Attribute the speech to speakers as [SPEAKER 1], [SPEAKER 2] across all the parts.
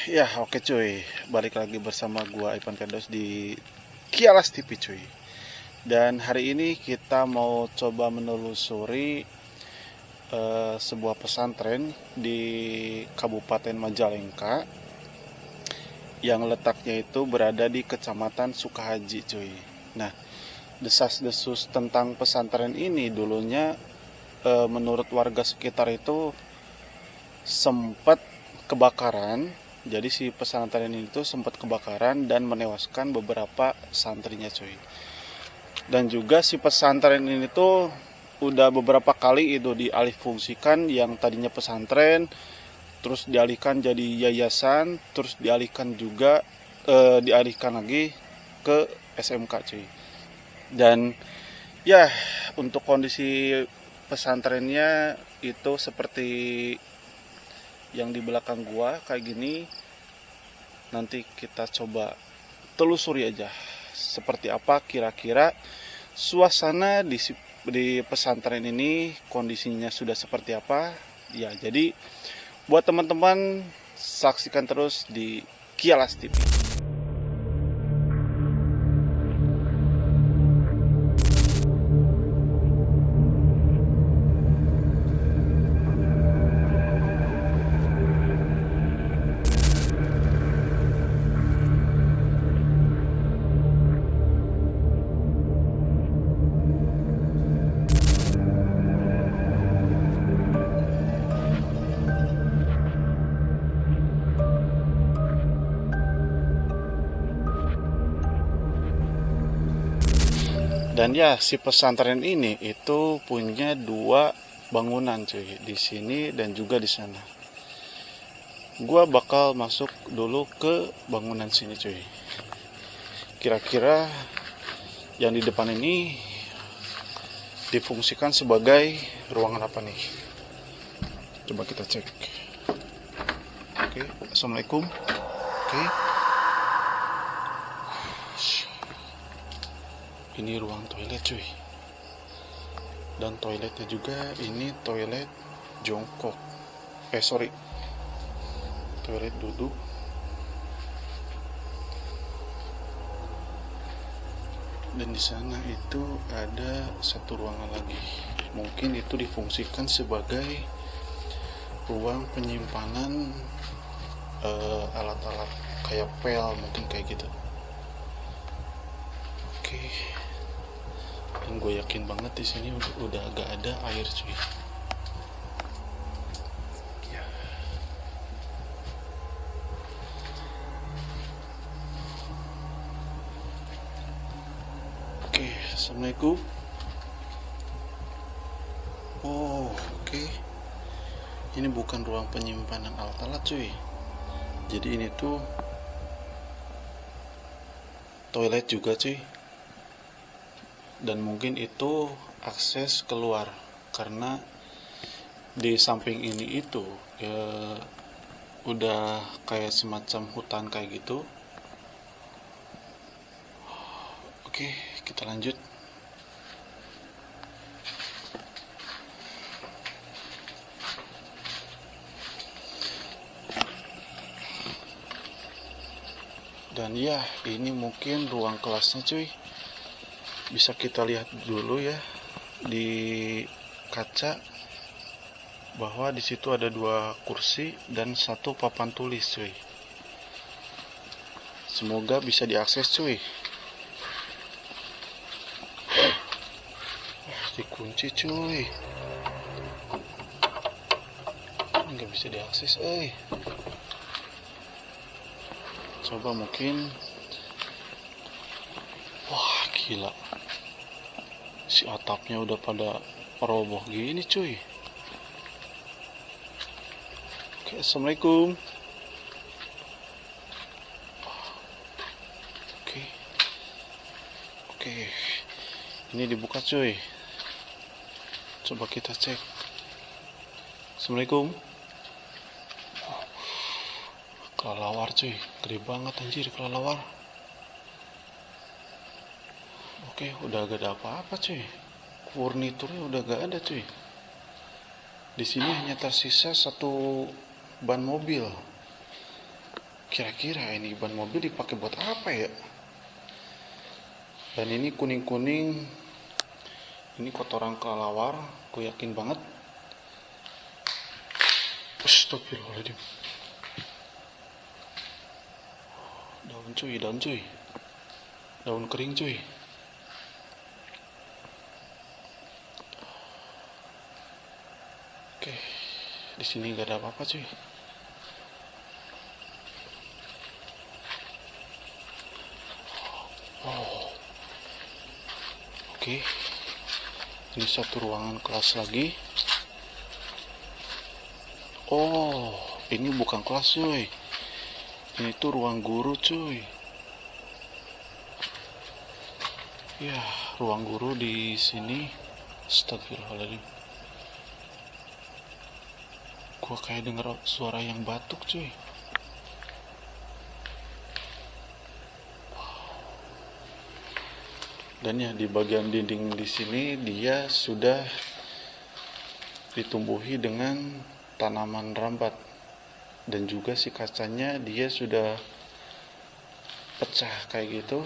[SPEAKER 1] Ya, oke cuy. Balik lagi bersama gua Ivan Firdaus di Kialas TV cuy. Dan hari ini kita mau coba menelusuri sebuah pesantren di Kabupaten Majalengka yang letaknya itu berada di Kecamatan Sukahaji cuy. Nah, desas-desus tentang pesantren ini dulunya menurut warga sekitar itu sempat kebakaran. Jadi si pesantren ini tuh sempat kebakaran dan menewaskan beberapa santrinya cuy. Dan juga si pesantren ini tuh udah beberapa kali itu dialihfungsikan, yang tadinya pesantren terus dialihkan jadi yayasan, terus dialihkan juga dialihkan lagi ke SMK cuy. Dan ya, untuk kondisi pesantrennya itu seperti yang di belakang gua kayak gini. Nanti kita coba telusuri aja seperti apa kira-kira suasana di pesantren ini, kondisinya sudah seperti apa ya. Jadi buat teman-teman, saksikan terus di Kialas TV. Dan ya, si pesantren ini itu punya dua bangunan cuy, di sini dan juga di sana. Gua bakal masuk dulu ke bangunan sini cuy. Kira-kira yang di depan ini difungsikan sebagai ruangan apa nih? Coba kita cek. Oke, assalamualaikum. Oke. Ini ruang toilet cuy. Dan toiletnya juga ini toilet jongkok. Toilet duduk. Dan di sana itu ada satu ruangan lagi. Mungkin itu difungsikan sebagai ruang penyimpanan alat-alat kayak pel, mungkin kayak gitu. Oke. Dan gue yakin banget di sini udah agak ada air cuy. Ya. Oke, assalamualaikum. Oh, oke. Ini bukan ruang penyimpanan alat-alat cuy. Jadi ini tuh toilet juga cuy. Dan mungkin itu akses keluar, karena di samping ini itu udah kayak semacam hutan kayak gitu. Oke, kita lanjut. Dan ya, ini mungkin ruang kelasnya cuy. Bisa kita lihat dulu ya di kaca bahwa di situ ada dua kursi dan satu papan tulis cuy. Semoga bisa diakses cuy. Dikunci cuy. Nggak bisa diakses Coba mungkin. Wah gila, si atapnya udah pada roboh gini cuy. Oke, assalamualaikum. Oke, oke, ini dibuka cuy. Coba kita cek. Assalamualaikum. Kelelawar cuy, gede banget anjir kelelawar. Oke, udah gak ada apa-apa cuy. Furniturnya udah gak ada cuy. Di sini hanya tersisa satu ban mobil. Kira-kira ini ban mobil dipakai buat apa ya? Dan ini kuning-kuning, ini kotoran kelelawar, aku yakin banget. Astagfirullahaladzim. Daun cuy, daun kering cuy. Oke, di sini gak ada apa-apa cuy. Oh, oke. Ini satu ruangan kelas lagi. Oh, ini bukan kelas cuy. Ini tuh ruang guru cuy. Ya, ruang guru di sini. Astagfirullahaladzim. Gua kayak denger suara yang batuk cuy. Dan ya di bagian dinding di sini dia sudah ditumbuhi dengan tanaman rambat, dan juga si kacanya dia sudah pecah kayak gitu.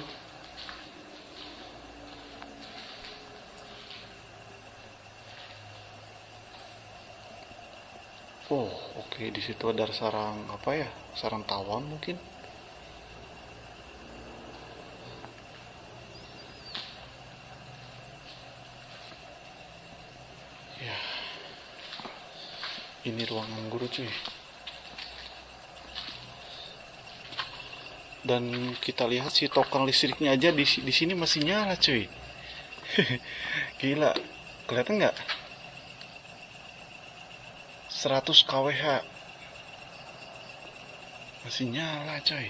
[SPEAKER 1] Oh, oke, di situ ada sarang apa ya? Sarang tawon mungkin. Ya. Ini ruangan guru cuy. Dan kita lihat si token listriknya aja di sini masih nyala cuy. Gila. Kelihatan nggak? 100 kWh masih nyala coy.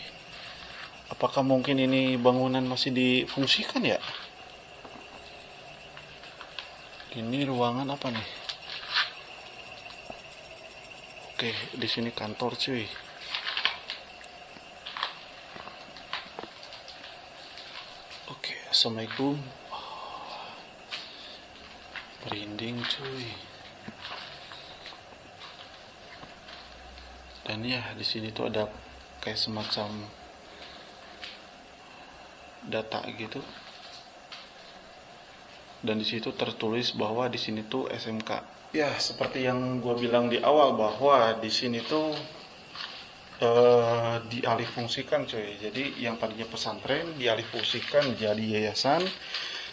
[SPEAKER 1] Apakah mungkin ini bangunan masih difungsikan ya? Ini ruangan apa nih? Oke, di sini kantor cuy. Oke, assalamualaikum. Merinding cuy. Dan ya di sini tuh ada kayak semacam data gitu. Dan di situ tertulis bahwa di sini tuh SMK. Ya seperti yang gue bilang di awal bahwa di sini tuh dialihfungsikan cuy. Jadi yang tadinya pesantren dialihfungsikan jadi yayasan,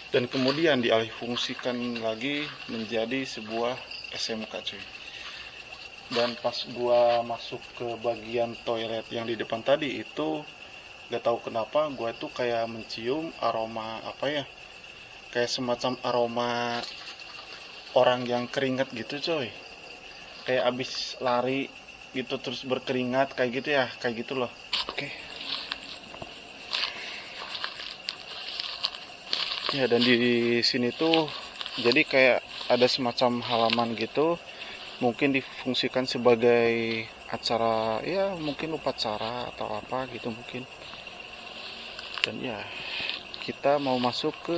[SPEAKER 1] dan kemudian dialihfungsikan lagi menjadi sebuah SMK cuy. Dan pas gua masuk ke bagian toilet yang di depan tadi itu, gak tahu kenapa gua tuh kayak mencium aroma apa ya, kayak semacam aroma orang yang keringat gitu coy, kayak abis lari gitu terus berkeringat kayak gitu ya, kayak gitu loh. Oke. Ya, dan di sini tuh jadi kayak ada semacam halaman gitu, mungkin difungsikan sebagai acara ya, mungkin upacara atau apa gitu mungkin. Dan ya kita mau masuk ke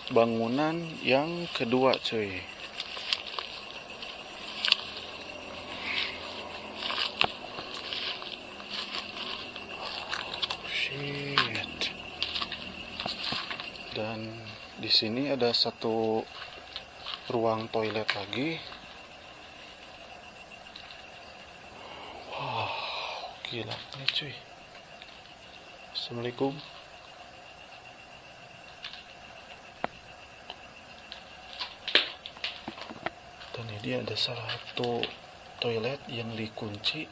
[SPEAKER 1] bangunan yang kedua cuy. Shit. Dan di sini ada satu ruang toilet lagi. Wow, gila nih cuy. Assalamualaikum. Dan ini ada salah satu toilet yang dikunci,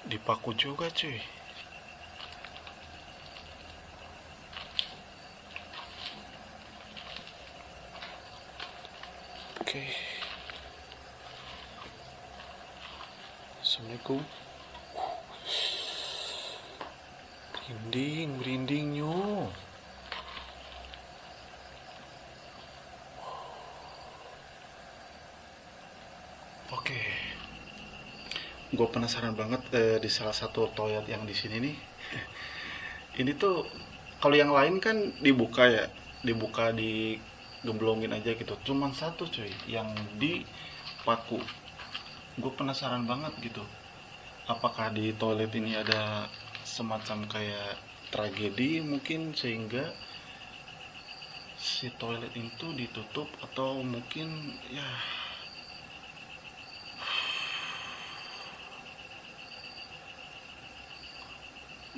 [SPEAKER 1] dipaku juga cuy. Oke. Assalamualaikum. Merinding nyu. Oke. Gue penasaran banget di salah satu toilet yang di sini nih. Ini tuh kalau yang lain kan dibuka ya, dibuka digemblongin aja gitu. Cuman satu cuy yang dipaku. Gue penasaran banget gitu. apakah di toilet ini ada semacam kayak tragedi mungkin, sehingga si toilet itu ditutup, atau mungkin ya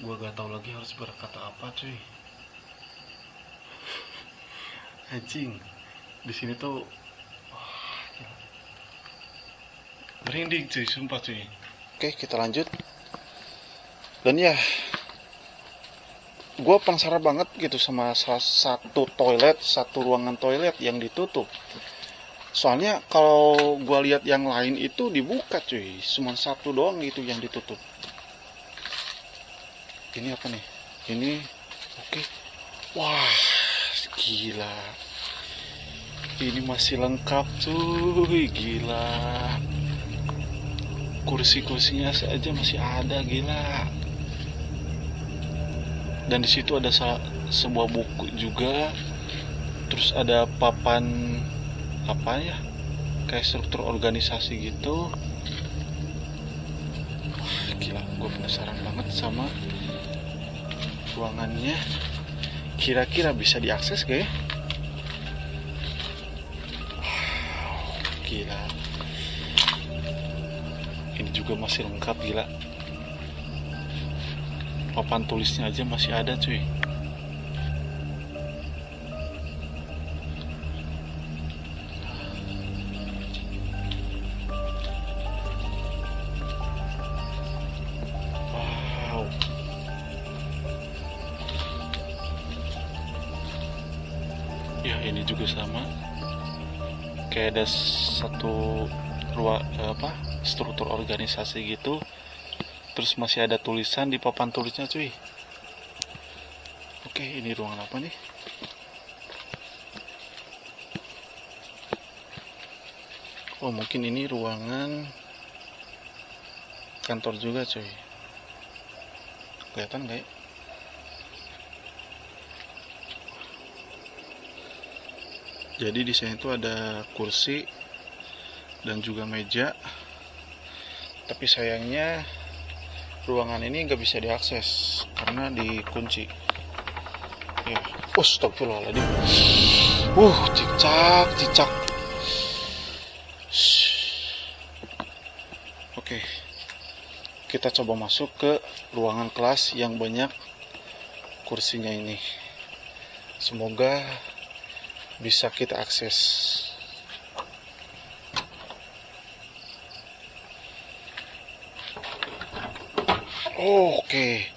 [SPEAKER 1] gua gak tahu lagi harus berkata apa cuy. Anjing, di sini tuh merinding cuy, sumpah cuy. Oke, kita lanjut. Dan ya, gue penasaran banget gitu sama salah satu toilet, satu ruangan toilet yang ditutup. Soalnya kalau gue lihat yang lain itu dibuka cuy, cuma satu doang gitu yang ditutup. Ini apa nih? Ini oke. Wah, gila. Ini masih lengkap cuy, gila. Kursi-kursinya saja masih ada, gila. Dan di situ ada sebuah buku juga. Terus ada papan apa ya? Kayak struktur organisasi gitu. Wah, gila, gue penasaran banget sama ruangannya. Kira-kira bisa diakses gak ya? Gila, ini juga masih lengkap, gila. Papan tulisnya aja masih ada cuy. Wow, ya ini juga sama, kayak ada satu struktur organisasi gitu. Terus masih ada tulisan di papan tulisnya cuy. Oke, ini ruangan apa nih? Oh, mungkin ini ruangan kantor juga cuy. Kelihatan gak ya? Jadi di sini tuh ada kursi dan juga meja. Tapi sayangnya ruangan ini nggak bisa diakses karena dikunci. Ya, astagfirullahaladzim. Cicak. Oke, kita coba masuk ke ruangan kelas yang banyak kursinya ini. Semoga bisa kita akses. Oke,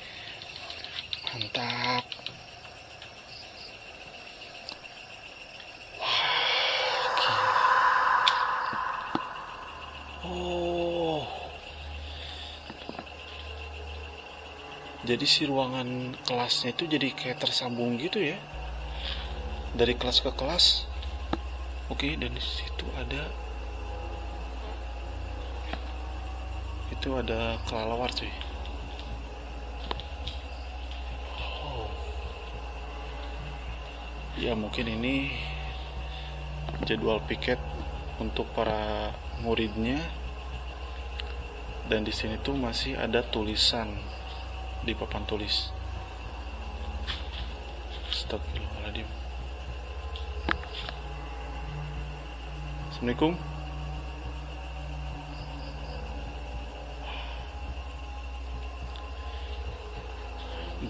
[SPEAKER 1] mantap. Oh, jadi si ruangan kelasnya itu jadi kayak tersambung gitu ya, dari kelas ke kelas. Oke, dan di situ ada kelelawar cuy. Ya mungkin ini jadwal piket untuk para muridnya. Dan di sini tuh masih ada tulisan di papan tulis. Astagfirullahaladzim. Assalamualaikum.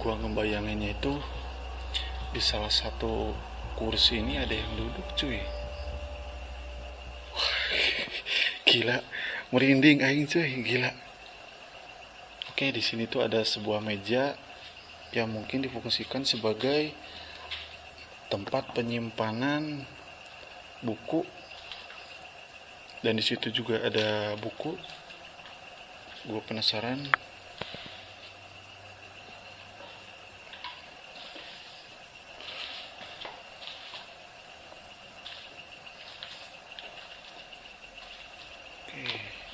[SPEAKER 1] Gua ngebayanginnya itu di salah satu kursi ini ada yang duduk cuy. Gila, merinding aing cuy, gila. Oke, di sini tuh ada sebuah meja yang mungkin difungsikan sebagai tempat penyimpanan buku. Dan di situ juga ada buku. Gue penasaran.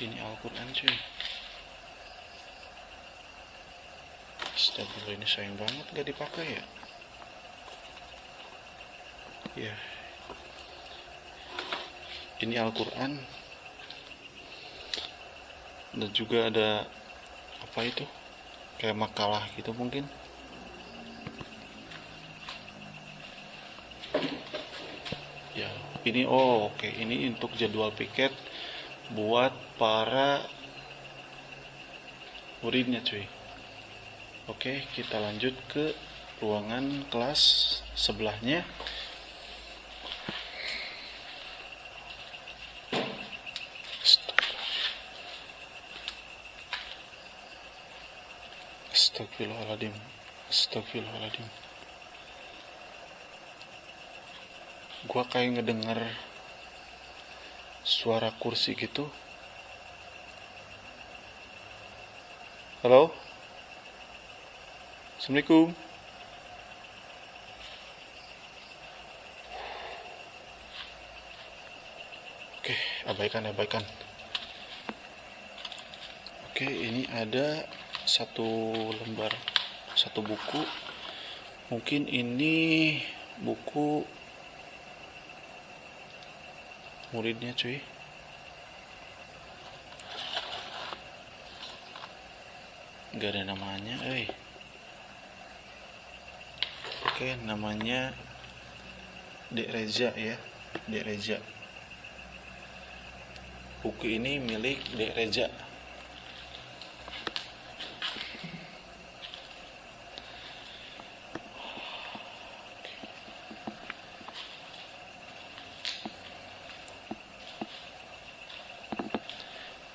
[SPEAKER 1] Ini Al-Quran cuy. Astagfirullah, ini sayang banget gak dipakai ya. Ya, ini Al-Quran. Dan juga ada apa itu, kayak makalah gitu mungkin. Ya, ini oke, ini untuk jadwal piket buat para muridnya cuy. Oke, kita lanjut ke ruangan kelas sebelahnya. Astagfirullahaladzim. Astagfirullahaladzim. Gua kayak ngedenger suara kursi gitu. Halo? Assalamualaikum. Oke, abaikan. Oke, ini ada satu lembar, satu buku. Mungkin ini buku muridnya cuy. Gak ada namanya, Oke, namanya Dek Reza ya, Dek Reza. Buku ini milik Dek Reza.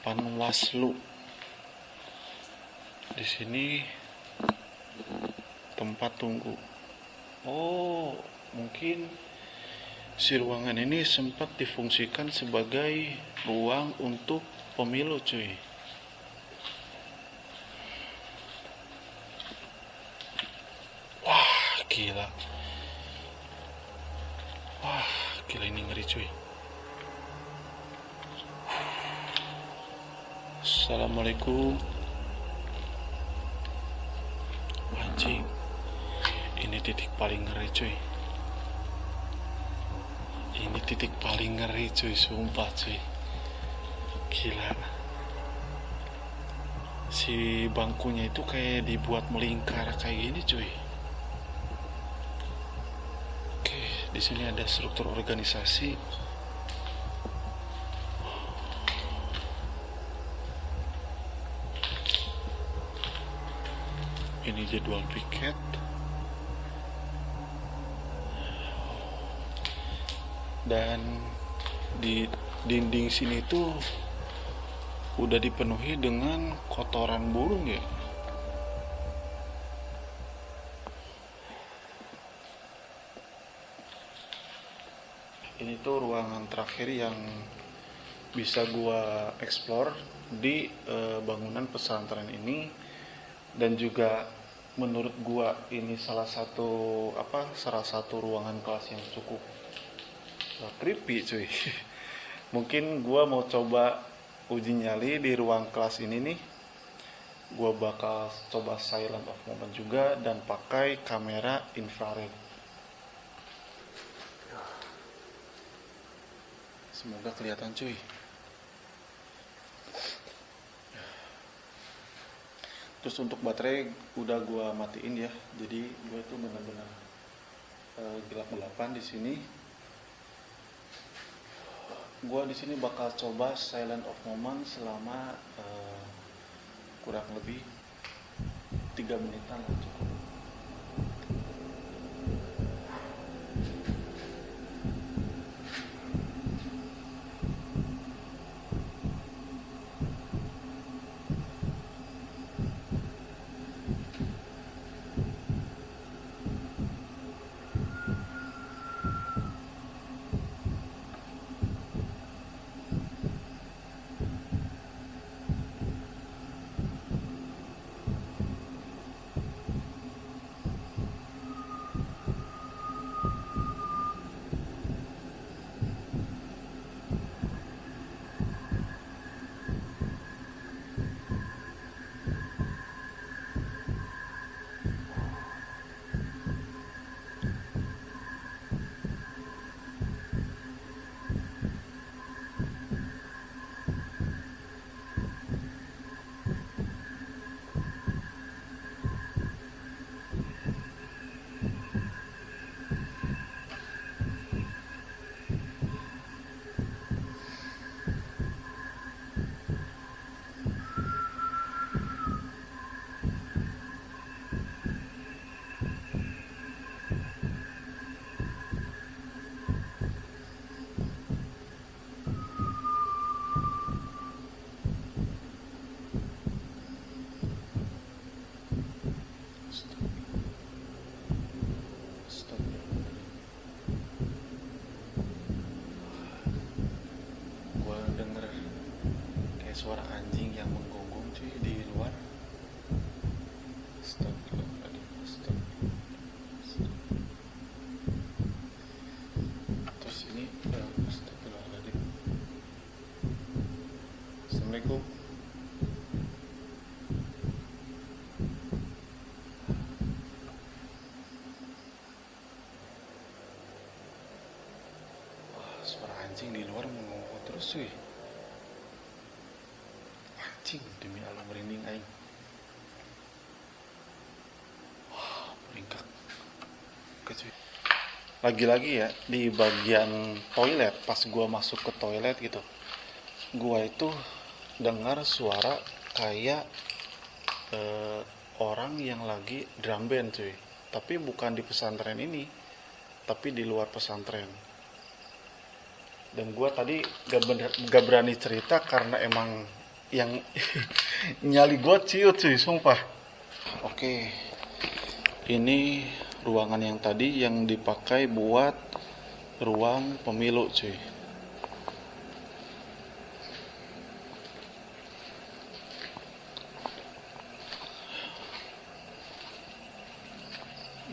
[SPEAKER 1] Panwaslu. Di sini tempat tunggu. Oh, mungkin si ruangan ini sempat difungsikan sebagai ruang untuk pemilu cuy. Wah, gila. Wah, gila, ini ngeri cuy. Assalamualaikum. Anjing, ini titik paling ngeri cuy. Ini titik paling ngeri cuy, sumpah cuy. Gila. Si bangkunya itu kayak dibuat melingkar kayak gini cuy. Oke, di sini ada struktur organisasi. Ini jadwal piket. Dan di dinding sini tuh udah dipenuhi dengan kotoran burung ya. Ini tuh ruangan terakhir yang bisa gua explore di bangunan pesantren ini. Dan juga menurut gua ini salah satu ruangan kelas yang cukup creepy cuy. Mungkin gua mau coba uji nyali di ruang kelas ini nih. Gua bakal coba silent of moment juga dan pakai kamera infrared. Semoga kelihatan cuy. Terus untuk baterai udah gua matiin ya, jadi gua itu benar-benar gelap-gelapan di sini. Gua di sini bakal coba silent of moment selama kurang lebih 3 menitan lah cukup. Anjing di luar mau terus cuy. Anjing demi Allah merinding aing. Meringkak. Oke cuy. Lagi-lagi ya di bagian toilet, pas gua masuk ke toilet gitu, gua itu dengar suara kayak orang yang lagi drum band cuy, tapi bukan di pesantren ini, tapi di luar pesantren. Dan gua tadi gak berani cerita karena emang yang nyali gua ciut cuy, sumpah. Oke, ini ruangan yang tadi yang dipakai buat ruang pemilu cuy.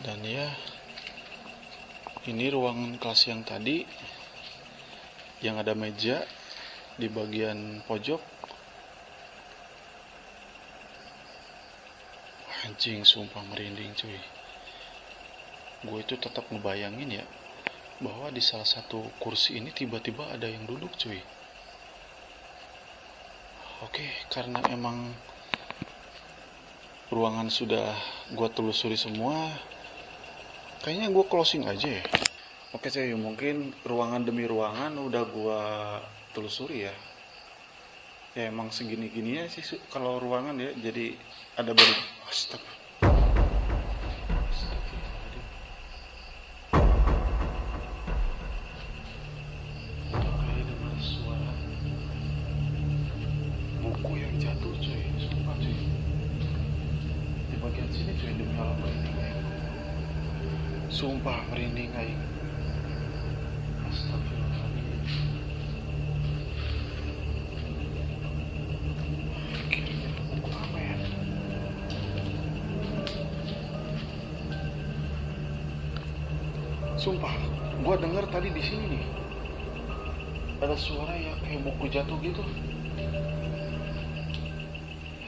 [SPEAKER 1] Dan ya, ini ruangan kelas yang tadi yang ada meja di bagian pojok. Anjing sumpah merinding cuy. Gue itu tetap ngebayangin ya, bahwa di salah satu kursi ini tiba-tiba ada yang duduk cuy. Oke, karena emang ruangan sudah gue telusuri semua, kayaknya gue closing aja ya. Oke cuy, mungkin ruangan demi ruangan udah gue telusuri ya. Ya emang segini-gininya sih kalau ruangan ya, jadi ada baru. Kayak dengar suara buku yang jatuh cuy, sumpah cuy. Di bagian sini cuy, demi Allah merinding aing. Sumpah merinding aing. Astagfirullahaladzim. Kira-kira buku apa ya? Sumpah, gua denger tadi di sini nih ada suara ya kayak buku jatuh gitu.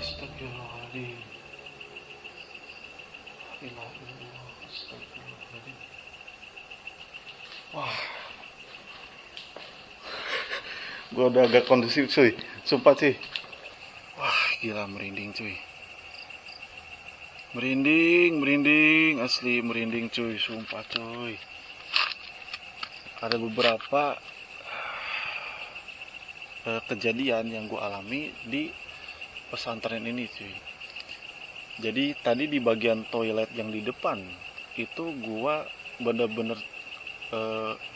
[SPEAKER 1] Astagfirullahaladzim. Astagfirullahaladzim. Wah, gua udah agak kondusif cuy, sumpah cuy. Wah, gila merinding cuy. Merinding, asli merinding cuy, sumpah cuy. Ada beberapa kejadian yang gue alami di pesantren ini cuy. Jadi tadi di bagian toilet yang di depan itu gue bener-bener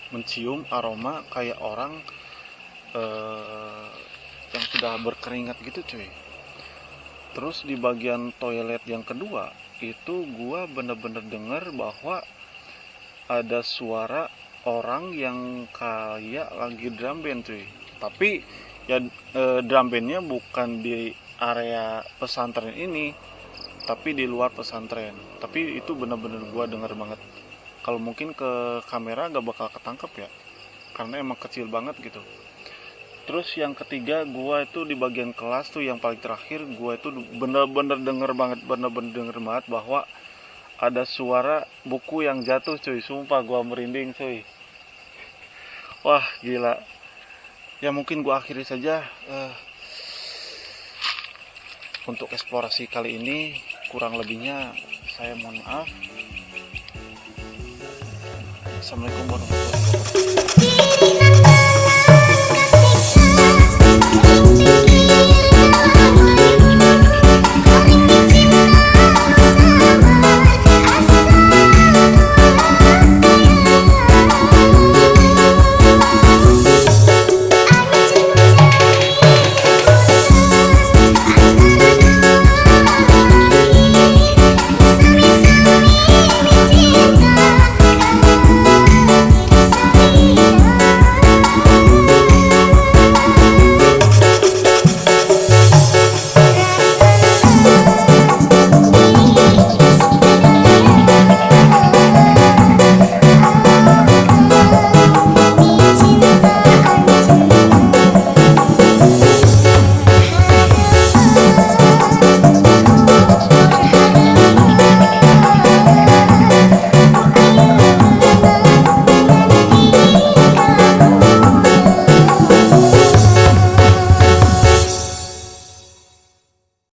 [SPEAKER 1] mencium aroma kayak orang yang sudah berkeringat gitu cuy. Terus di bagian toilet yang kedua itu gue bener-bener dengar bahwa ada suara orang yang kayak lagi drum band cuy. Tapi ya drum bandnya bukan di area pesantren ini, tapi di luar pesantren. Tapi itu bener-bener gue denger banget. Kalau mungkin ke kamera gak bakal ketangkep ya, karena emang kecil banget gitu. Terus yang ketiga, gue itu di bagian kelas tuh yang paling terakhir, gue itu bener-bener denger banget bahwa ada suara buku yang jatuh cuy. Sumpah gue merinding cuy. Wah gila. Ya mungkin gue akhiri saja untuk eksplorasi kali ini. Kurang lebihnya saya mohon maaf. Assalamualaikum warahmatullahi wabarakatuh.